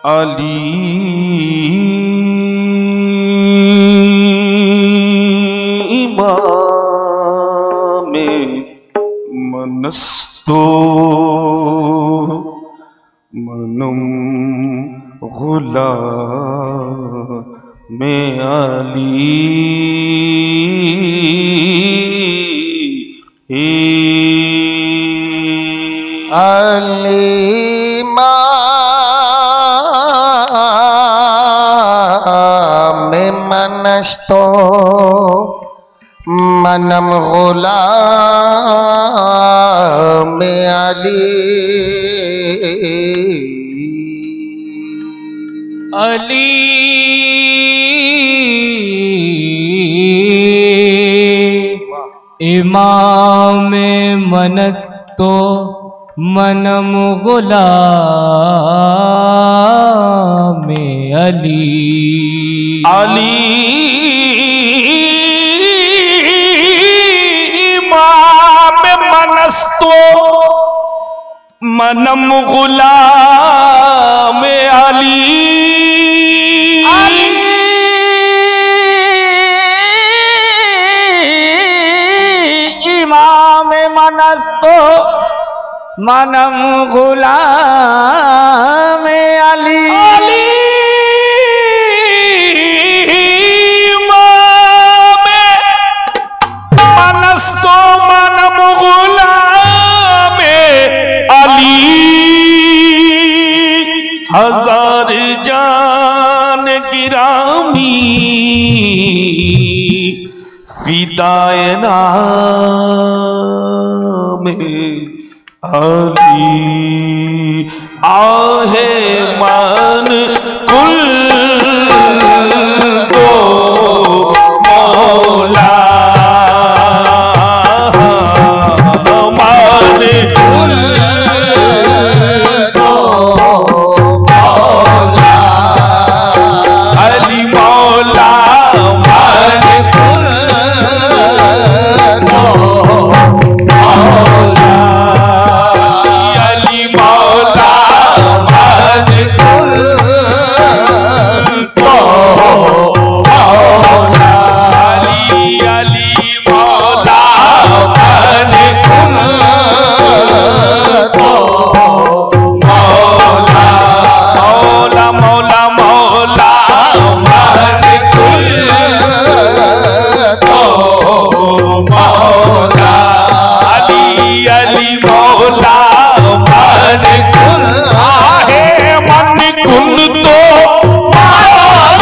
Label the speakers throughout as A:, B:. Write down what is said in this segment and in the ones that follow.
A: अली इमाम मनस्तो मनुम गुलाम अली
B: अली में मनस्तो मनम गुलाम अली
C: अली इमाम मनस्तो मनम गुलाम अली
A: अली इमाम मनस्तो मनम गुलाम अली
C: इमाम मनस्तो मनम गुलाम अली
A: इमाम मनस्तो मनम गुलाम अली हजार जान गिरामी फिदाए नाम अली आहे मन कुल दो मौला हमारे कुल दो मौला अली मौला हमारे कुल दो मौला अली मौला हमारे कुल दो मौला अली मौला हमारे कुल दो मौला मौला मौला मौला हमारे कुल दो मौला अली मौला हमारे कुल आहे मन कुल तो मौला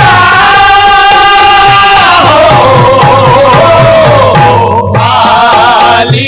A: अली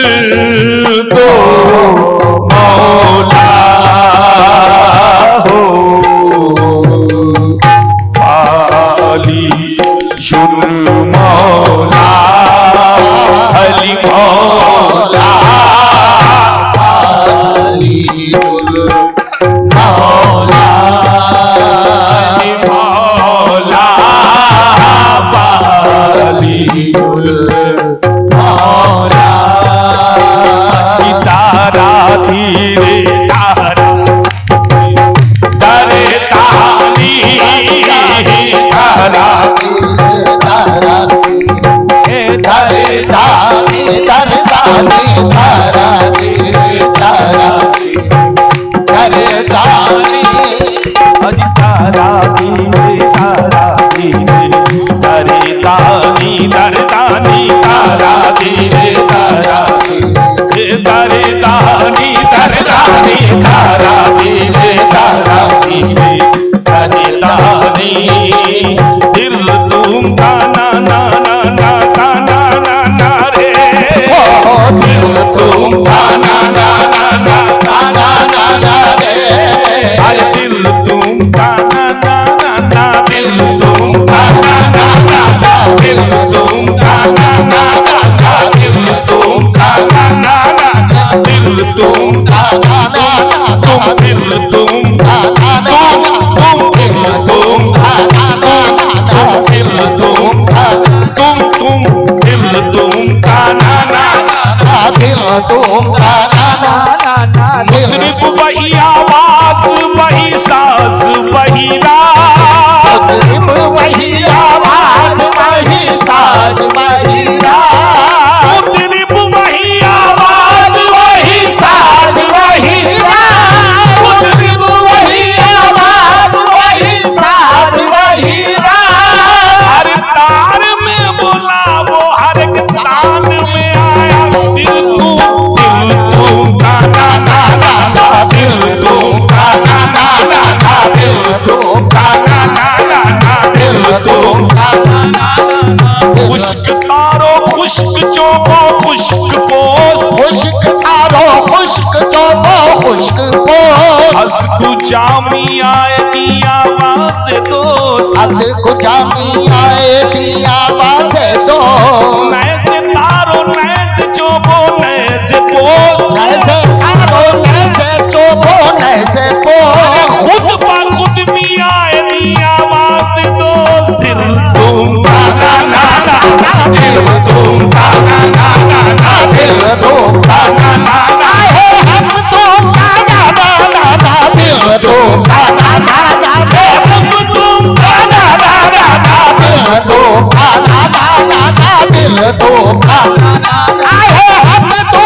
A: तो मौला हो अली शुल मौला अली मौला
B: अली जुल मौला
A: अली मौला अली
B: जुल मौला
A: सितारा धीरे तारा दरे तानी तारा
B: तारा तारा दानी दर दानी तारा धीरे तारा दर दानी
A: अज तारा धीरे दरे तानी दरदानी तारा धीरे दरे दानी दरदानी तारा धीरे दरे दानी दिल तुम ताना ना ना ना ताना ना ना रे दिल तुम ताना ना ना ना
B: ताना नाना रे
A: अरे दिल तुम ताना ना ना ना दिल तुम ताना ना ना ना दिल तुम ताना ना ना ना दिल तुम ताना ना ना दिल तुम
B: ताना नाना
A: तुम दिल तुम
B: ताना नाना
A: तुम दिल तुम दिल तुम दिल तुम ताना ना
B: दिल तुम ताना नाना
A: मुद्रिक वही आवाज वही सांस वही रात
B: मुद्रिम वही आवाज वही सास वही रात
A: मुद्रिक वही आवाज वही सांस वही रात
B: मुद्रिम वही आवाज वही सास वही रात
A: हर तार में बोला वो हर एक तान में आया दिल तुम ताना ना ना ना दिल तुम ताना ना ना ना दिल तुम ताना ना ना ना दिल तुम खुश्क तारो खुश्क चौको खुश्क पोस
B: खुश्क तारो खुश्क चौबो खुश्क पोस
A: हंस जामी आए दी आवाज दोस्त
B: हस गुजामी आए दी आवाज दो
A: नैसे तारो नैसे चौको नैसे पोस
B: नैसे तारो नैसे चौबो नैसे पोस
A: खुद बा खुद भी आए दी आवाज दोस्त दिल तुम ताना ना ना ना दिल तुम ताना ना ना ना
B: दिल तुम
A: ताना ना ना
B: है हम तुम ताना नाना ना दिल तुम ताना नाना दे
A: हम तुम ताना ना ना ना
B: दिल तुम ताना नाना ना दिल तुम ताना है हम तुम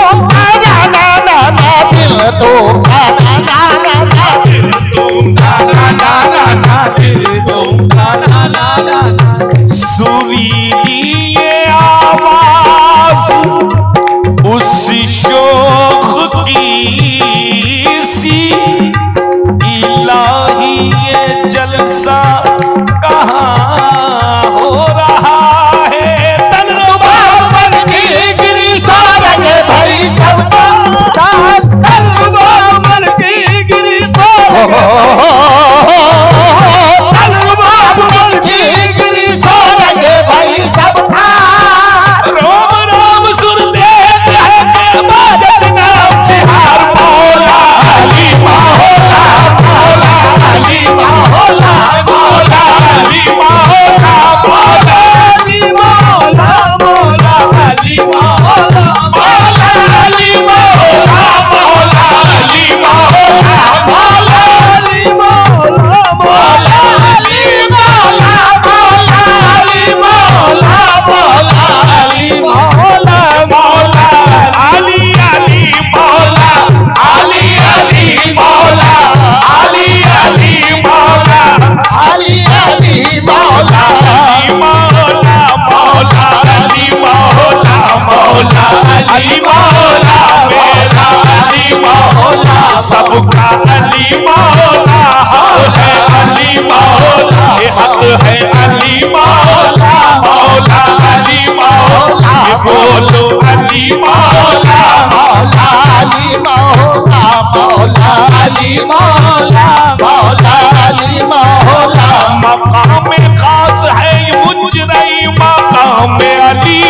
B: मौला मौला अली मौला मौला अली मौला।
A: मकाम खास है मुजरई मकाम अली,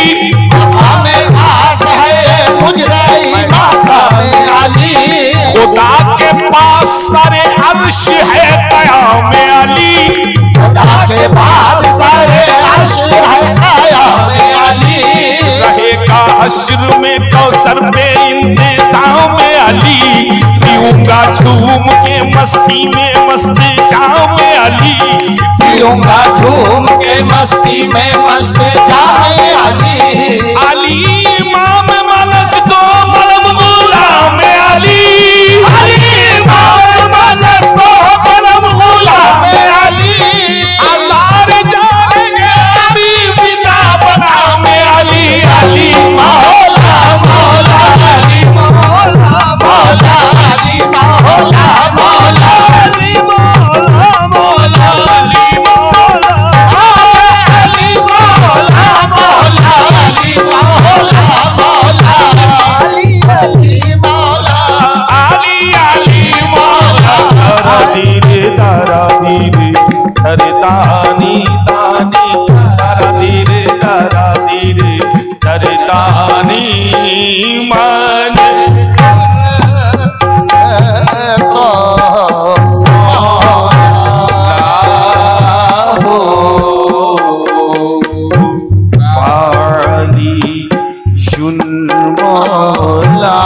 B: मकाम खास है मुजरई मकाम अली।
A: खुदा के पास सारे अर्श है कयाम अली,
B: खुदा के बाद सारे अर्श है कयाम अली।
A: रहेगा हश्र में कौसर पे इंतजाम अली, पीऊंगा झूम के मस्ती में मस्त जाम अली,
B: पीऊंगा झूम के मस्ती में मस्त जाम अली।
A: अली इमाम मनस तो मलम गुलाम अली,
B: अली इमाम मनस तो मलम गुलाम अली।
A: अल्लाह रे जानेंगे अभी पिता बना में अली, अली
B: मौला मौला अली मौला मौला अली मौला मौला अली मौला मौला अली मौला अली मौला मौला अली मौला मौला अली अली मौला
A: अली अली मौला। तारा धीरे अरे दानी दानी, तारा धीरे अरे दानी मन
B: मौला